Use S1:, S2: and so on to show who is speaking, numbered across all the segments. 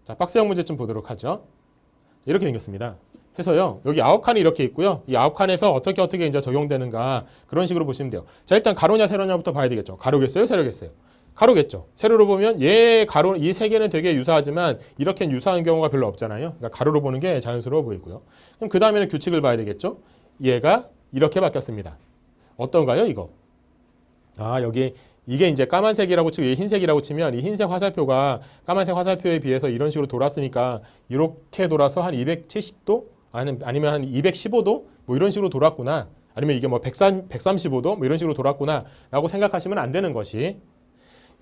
S1: 자, 박스형 문제 좀 보도록 하죠. 이렇게 생겼습니다. 해서요, 여기 9칸이 이렇게 있고요. 이 9칸에서 어떻게 이제 적용되는가 그런 식으로 보시면 돼요. 자, 일단 가로냐 세로냐부터 봐야 되겠죠. 가로겠어요, 세로겠어요? 가로겠죠. 세로로 보면 얘 가로 이 세 개는 되게 유사하지만 이렇게 유사한 경우가 별로 없잖아요. 그러니까 가로로 보는 게 자연스러워 보이고요. 그럼 그 다음에는 규칙을 봐야 되겠죠. 얘가 이렇게 바뀌었습니다. 어떤가요, 이거? 아, 여기 이게 이제 까만색이라고 치고 흰색이라고 치면 이 흰색 화살표가 까만색 화살표에 비해서 이런 식으로 돌았으니까 이렇게 돌아서 한 270도 아니면 한 215도 뭐 이런 식으로 돌았구나. 아니면 이게 뭐 135도 뭐 이런 식으로 돌았구나 라고 생각하시면 안 되는 것이,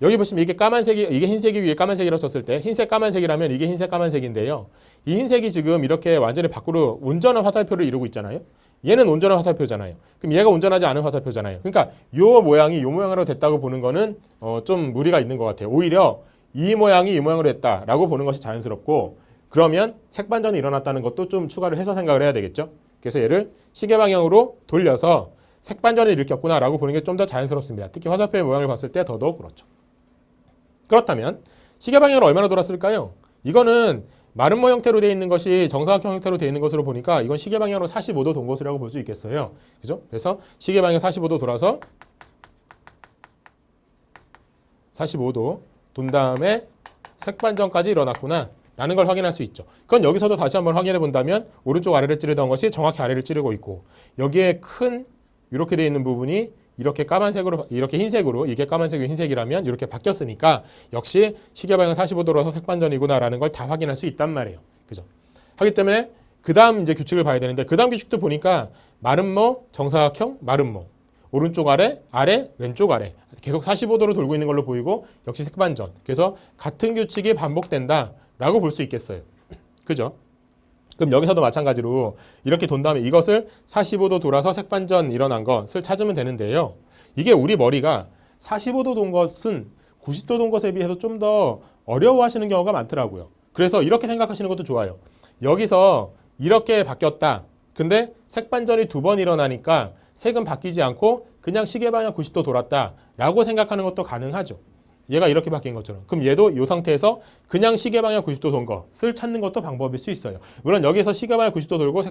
S1: 여기 보시면 이게 까만색이, 이게 흰색이 위에 까만색이라고 쳤을 때 흰색 까만색이라면 이게 흰색 까만색인데요. 이 흰색이 지금 이렇게 완전히 밖으로 온전한 화살표를 이루고 있잖아요. 얘는 온전한 화살표잖아요. 그럼 얘가 온전하지 않은 화살표잖아요. 그러니까 요 모양이 요 모양으로 됐다고 보는 거는 좀 무리가 있는 것 같아요. 오히려 이 모양이 이 모양으로 됐다라고 보는 것이 자연스럽고, 그러면 색반전이 일어났다는 것도 좀 추가를 해서 생각을 해야 되겠죠. 그래서 얘를 시계 방향으로 돌려서 색반전을 일으켰구나라고 보는 게 좀 더 자연스럽습니다. 특히 화살표의 모양을 봤을 때 더더욱 그렇죠. 그렇다면 시계 방향으로 얼마나 돌았을까요? 이거는 마름모 형태로 되어 있는 것이 정사각형 형태로 되어 있는 것으로 보니까 이건 시계 방향으로 45도 돈 것이라고 볼 수 있겠어요. 그죠? 그래서 시계 방향 45도 돌아서 45도 돈 다음에 색반전까지 일어났구나 라는 걸 확인할 수 있죠. 그건 여기서도 다시 한번 확인해 본다면 오른쪽 아래를 찌르던 것이 정확히 아래를 찌르고 있고, 여기에 큰 이렇게 되어 있는 부분이 이렇게 까만색으로, 이렇게 흰색으로, 이게 까만색이 흰색이라면 이렇게 바뀌었으니까 역시 시계 방향 45도라서 색반전이구나라는 걸 다 확인할 수 있단 말이에요. 그죠? 하기 때문에 그 다음 이제 규칙을 봐야 되는데, 그 다음 규칙도 보니까 마름모, 정사각형, 마름모, 오른쪽 아래, 아래, 왼쪽 아래 계속 45도로 돌고 있는 걸로 보이고 역시 색반전. 그래서 같은 규칙이 반복된다라고 볼 수 있겠어요. 그죠? 그럼 여기서도 마찬가지로 이렇게 돈 다음에 이것을 45도 돌아서 색반전 일어난 것을 찾으면 되는데요. 이게 우리 머리가 45도 돈 것은 90도 돈 것에 비해서 좀 더 어려워하시는 경우가 많더라고요. 그래서 이렇게 생각하시는 것도 좋아요. 여기서 이렇게 바뀌었다. 근데 색반전이 2번 일어나니까 색은 바뀌지 않고 그냥 시계 방향 90도 돌았다 라고 생각하는 것도 가능하죠. 얘가 이렇게 바뀐 것처럼. 그럼 얘도 이 상태에서 그냥 시계 방향 90도 돈 것을 찾는 것도 방법일 수 있어요. 물론 여기서 시계 방향 90도 돌고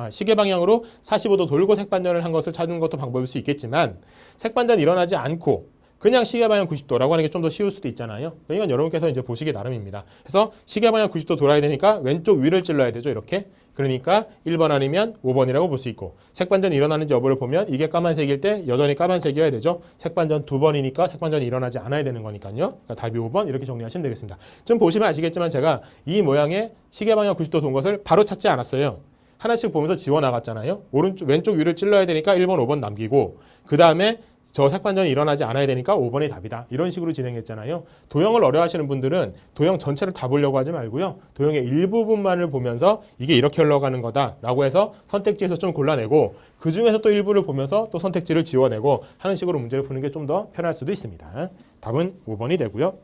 S1: 시계 방향으로 45도 돌고 색반전을 한 것을 찾는 것도 방법일 수 있겠지만, 색반전이 일어나지 않고 그냥 시계 방향 90도라고 하는 게 좀 더 쉬울 수도 있잖아요. 이건 여러분께서 이제 보시기 나름입니다. 그래서 시계 방향 90도 돌아야 되니까 왼쪽 위를 찔러야 되죠. 이렇게. 그러니까 1번 아니면 5번이라고 볼 수 있고, 색반전이 일어나는지 여부를 보면 이게 까만색일 때 여전히 까만색이어야 되죠. 색반전 2번이니까 색반전이 일어나지 않아야 되는 거니까요. 그러니까 답이 5번 이렇게 정리하시면 되겠습니다. 지금 보시면 아시겠지만 제가 이 모양의 시계 방향 90도 돈 것을 바로 찾지 않았어요. 하나씩 보면서 지워나갔잖아요. 왼쪽 위를 찔러야 되니까 1번, 5번 남기고, 그 다음에 저 색반전이 일어나지 않아야 되니까 5번이 답이다. 이런 식으로 진행했잖아요. 도형을 어려워하시는 분들은 도형 전체를 다 보려고 하지 말고요. 도형의 일부분만을 보면서 이게 이렇게 흘러가는 거다라고 해서 선택지에서 좀 골라내고, 그 중에서 또 일부를 보면서 또 선택지를 지워내고 하는 식으로 문제를 푸는 게 좀 더 편할 수도 있습니다. 답은 5번이 되고요.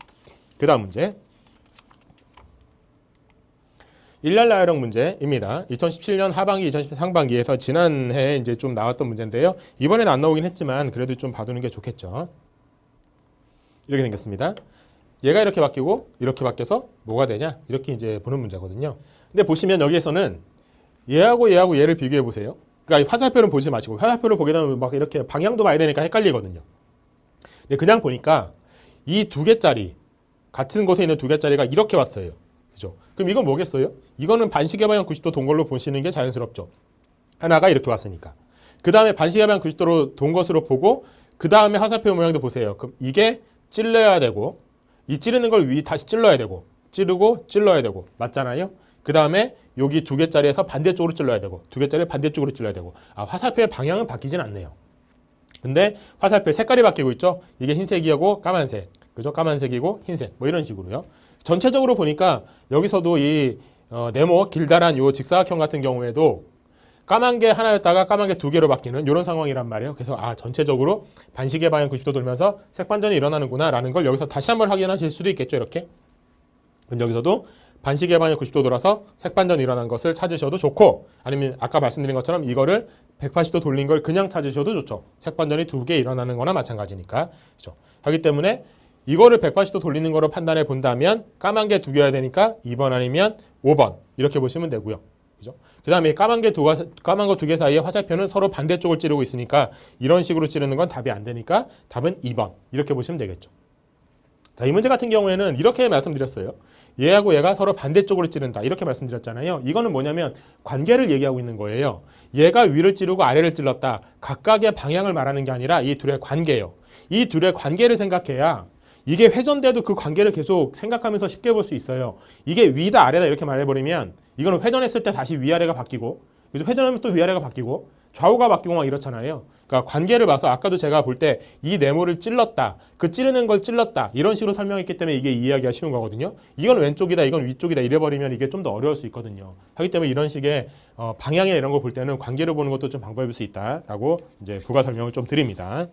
S1: 그 다음 문제. 일날 나열형 문제입니다. 2017년 하반기, 2017년 상반기에서 지난해 이제 좀 나왔던 문제인데요. 이번에는 안 나오긴 했지만 그래도 좀 봐두는 게 좋겠죠. 이렇게 생겼습니다. 얘가 이렇게 바뀌고 이렇게 바뀌어서 뭐가 되냐? 이렇게 이제 보는 문제거든요. 근데 보시면 여기에서는 얘하고 얘를 비교해 보세요. 그러니까 화살표를 보지 마시고, 화살표를 보게 되면 막 이렇게 방향도 봐야 되니까 헷갈리거든요. 근데 그냥 보니까 이 2개짜리, 같은 곳에 있는 2개짜리가 이렇게 왔어요. 그죠? 그럼 이건 뭐겠어요? 이거는 반시계 방향 90도 돈 걸로 보시는 게 자연스럽죠. 하나가 이렇게 왔으니까. 그 다음에 반시계 방향 90도로 돈 것으로 보고, 그 다음에 화살표 모양도 보세요. 그럼 이게 찔러야 되고, 이 찌르는 걸 다시 찔러야 되고, 찌르고 찔러야 되고, 맞잖아요? 그 다음에 여기 2개짜리에서 반대쪽으로 찔러야 되고, 2개짜리 반대쪽으로 찔러야 되고. 아, 화살표의 방향은 바뀌진 않네요. 근데 화살표의 색깔이 바뀌고 있죠? 이게 흰색이고 까만색. 그죠? 까만색이고 흰색. 뭐 이런 식으로요. 전체적으로 보니까 여기서도 이 네모 길다란 요 직사각형 같은 경우에도 까만 게 하나였다가 까만 게 2개로 바뀌는 이런 상황이란 말이에요. 그래서 전체적으로 반시계 방향 90도 돌면서 색반전이 일어나는구나 라는 걸 여기서 다시 한번 확인하실 수도 있겠죠. 이렇게. 그럼 여기서도 반시계 방향 90도 돌아서 색반전이 일어난 것을 찾으셔도 좋고, 아니면 아까 말씀드린 것처럼 이거를 180도 돌린 걸 그냥 찾으셔도 좋죠. 색반전이 2개 일어나는 거나 마찬가지니까. 그렇죠. 하기 때문에 이거를 180도 돌리는 거로 판단해 본다면 까만 게 두 개여야 되니까 2번 아니면 5번 이렇게 보시면 되고요. 그죠? 그 다음에 까만 거 두 개 사이에 화살표는 서로 반대쪽을 찌르고 있으니까 이런 식으로 찌르는 건 답이 안 되니까 답은 2번 이렇게 보시면 되겠죠. 자, 이 문제 같은 경우에는 이렇게 말씀드렸어요. 얘하고 얘가 서로 반대쪽으로 찌른다 이렇게 말씀드렸잖아요. 이거는 뭐냐면 관계를 얘기하고 있는 거예요. 얘가 위를 찌르고 아래를 찔렀다. 각각의 방향을 말하는 게 아니라 이 둘의 관계예요. 이 둘의 관계를 생각해야 이게 회전돼도 그 관계를 계속 생각하면서 쉽게 볼 수 있어요. 이게 위다 아래다 이렇게 말해버리면 이거는 회전했을 때 다시 위아래가 바뀌고 그래서 회전하면 또 위아래가 바뀌고 좌우가 바뀌고 막 이렇잖아요. 그러니까 관계를 봐서 아까도 제가 볼 때 이 네모를 찔렀다. 그 찌르는 걸 찔렀다. 이런 식으로 설명했기 때문에 이게 이해하기가 쉬운 거거든요. 이건 왼쪽이다. 이건 위쪽이다. 이래버리면 이게 좀 더 어려울 수 있거든요. 하기 때문에 이런 식의 방향이나 이런 거 볼 때는 관계를 보는 것도 좀 방법일 수 있다라고 이제 부가 설명을 좀 드립니다.